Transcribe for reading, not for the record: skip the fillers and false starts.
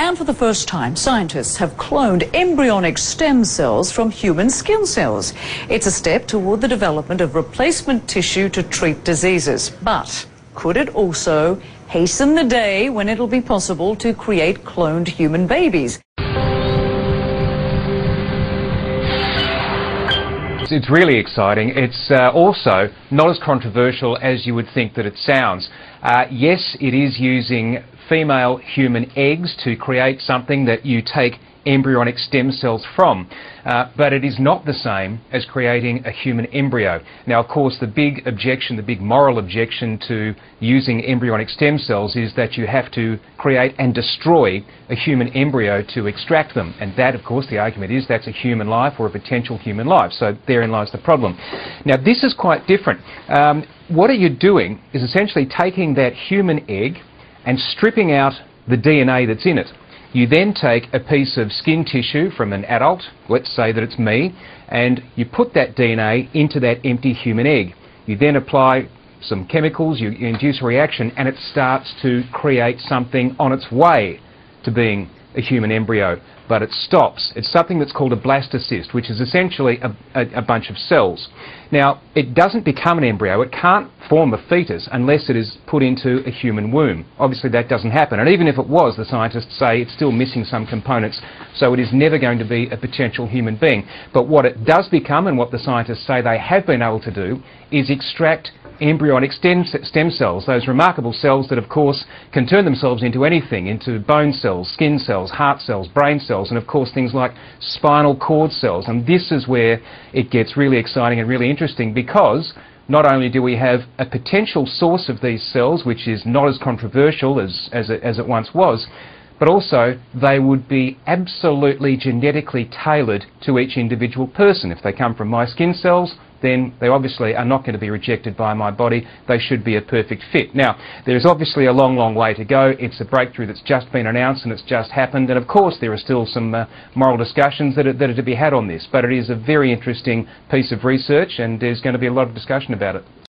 And for the first time, scientists have cloned embryonic stem cells from human skin cells. It's a step toward the development of replacement tissue to treat diseases. But could it also hasten the day when it'll be possible to create cloned human babies? It's really exciting. It's also not as controversial as you would think that it sounds. Yes, it is using female human eggs to create something that you take embryonic stem cells from, but it is not the same as creating a human embryo. Now, of course, the big objection, the big moral objection to using embryonic stem cells is that you have to create and destroy a human embryo to extract them, and that, of course, the argument is that's a human life or a potential human life, so therein lies the problem. Now, this is quite different. What you're doing is essentially taking that human egg and stripping out the DNA that's in it. You then take a piece of skin tissue from an adult, let's say that it's me, and you put that DNA into that empty human egg. You then apply some chemicals, you induce a reaction, and it starts to create something on its way to being a human embryo. But it stops. It's something that's called a blastocyst, which is essentially a bunch of cells. Now, it doesn't become an embryo. It can't form a fetus unless it is put into a human womb. Obviously, that doesn't happen. And even if it was, the scientists say it's still missing some components, so it is never going to be a potential human being. But what it does become, and what the scientists say they have been able to do, is extract embryonic stem cells, those remarkable cells that, of course, can turn themselves into anything, into bone cells, skin cells, heart cells, brain cells, and of course things like spinal cord cells. And this is where it gets really exciting and really interesting, because not only do we have a potential source of these cells, which is not as controversial as it once was, but also they would be absolutely genetically tailored to each individual person. If they come from my skin cells, then they obviously are not going to be rejected by my body. They should be a perfect fit. Now, there's obviously a long, long way to go. It's a breakthrough that's just been announced and it's just happened. And of course, there are still some moral discussions that are to be had on this. But it is a very interesting piece of research, and there's going to be a lot of discussion about it.